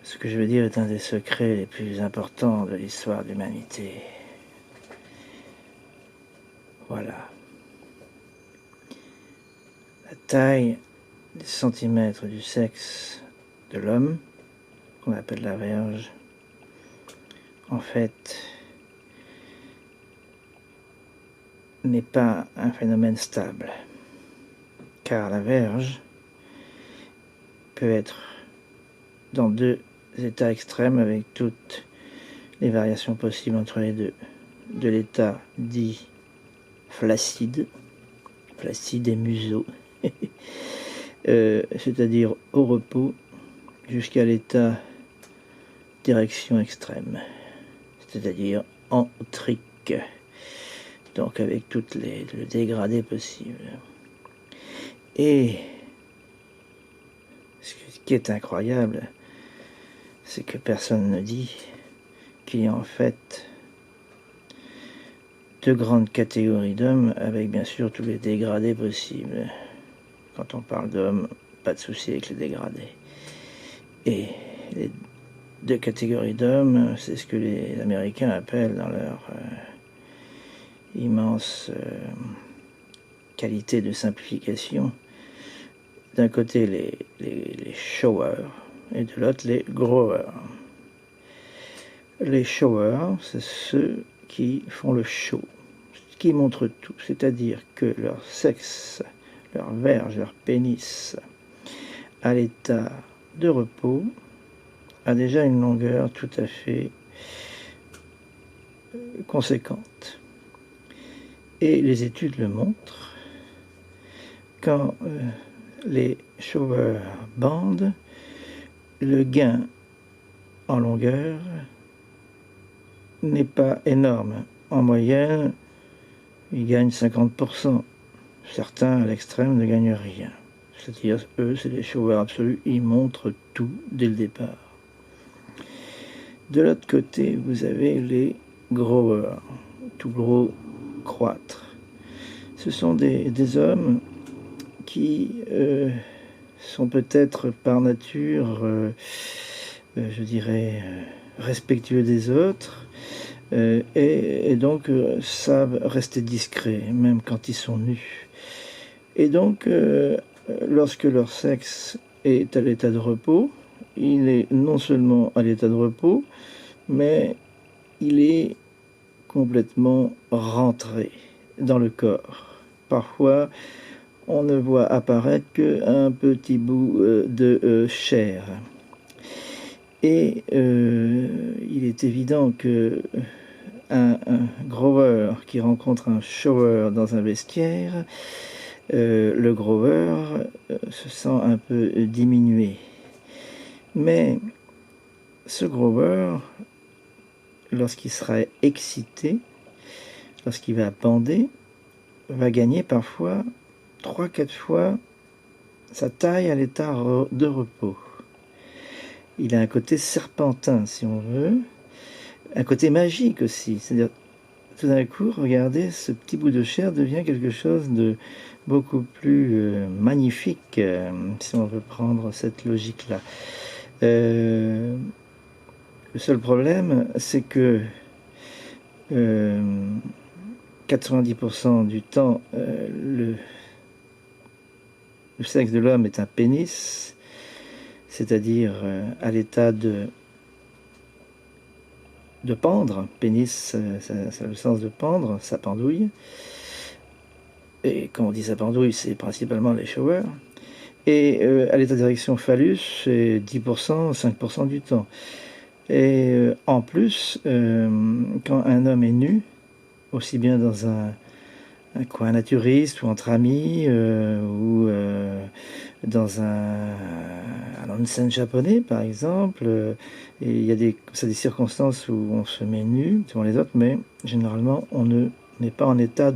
Ce que je veux dire est un des secrets les plus importants de l'histoire de l'humanité. Voilà. La taille des centimètres du sexe de l'homme, qu'on appelle la verge, en fait, n'est pas un phénomène stable. Car la verge peut être dans deux états extrêmes avec toutes les variations possibles entre les deux. De l'état dit flaccide, flaccide et museau, c'est-à-dire au repos, jusqu'à l'état d'érection extrême, c'est-à-dire antrique, donc avec toutes le dégradé possible. Et ce qui est incroyable, c'est que personne ne dit qu'il y a en fait deux grandes catégories d'hommes, avec bien sûr tous les dégradés possibles. Quand on parle d'hommes, pas de souci avec les dégradés. Et les deux catégories d'hommes, c'est ce que les Américains appellent dans leur immense qualité de simplification, d'un côté les showers et de l'autre les growers. Les showers, c'est ceux qui font le show, qui montrent tout, c'est-à-dire que leur sexe, leur verge, leur pénis, à l'état de repos, a déjà une longueur tout à fait conséquente. Et les études le montrent. Quand les showers bandent, le gain en longueur n'est pas énorme. En moyenne, ils gagnent 50%. Certains, à l'extrême, ne gagnent rien. C'est-à-dire, eux, c'est les showers absolus, ils montrent tout dès le départ. De l'autre côté, vous avez les growers, tout gros croître. Ce sont des hommes qui sont peut-être par nature, je dirais, respectueux des autres, et donc savent rester discrets, même quand ils sont nus. Et donc, lorsque leur sexe est à l'état de repos, il est non seulement à l'état de repos, mais il est complètement rentré dans le corps. Parfois, on ne voit apparaître qu'un petit bout de chair. Et il est évident que un grower qui rencontre un shower dans un vestiaire, le grower se sent un peu diminué. Mais ce grower, lorsqu'il sera excité, lorsqu'il va bander, va gagner parfois 3-4 fois sa taille à l'état de repos. Il a un côté serpentin, si on veut, un côté magique aussi. C'est-à-dire, tout d'un coup, regardez, ce petit bout de chair devient quelque chose de beaucoup plus magnifique, si on veut prendre cette logique-là. Le seul problème, c'est que 90% du temps, le sexe de l'homme est un pénis, c'est-à-dire à l'état de pendre. Pénis, ça a le sens de pendre, ça pendouille. Et quand on dit ça pendouille, c'est principalement les showers. Et à l'état d'érection phallus, c'est 10%, 5% du temps. Et en plus, quand un homme est nu, aussi bien dans un coin naturiste ou entre amis, ou dans un onsen japonais par exemple, et il y a des circonstances où on se met nu devant les autres, mais généralement on n'est pas en état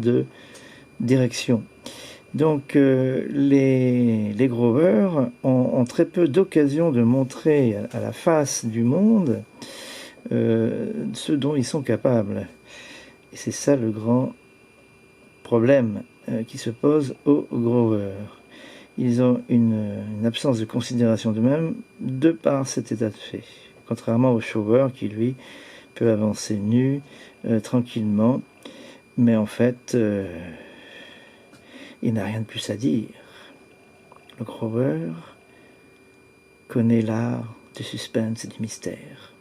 d'érection. Donc les growers ont très peu d'occasions de montrer à la face du monde ce dont ils sont capables. Et c'est ça le grand problème qui se pose aux growers. ils ont une absence de considération d'eux-mêmes de par cet état de fait. Contrairement au shower qui, lui, peut avancer nu, tranquillement, mais en fait, il n'a rien de plus à dire. Le grower connaît l'art du suspense et du mystère.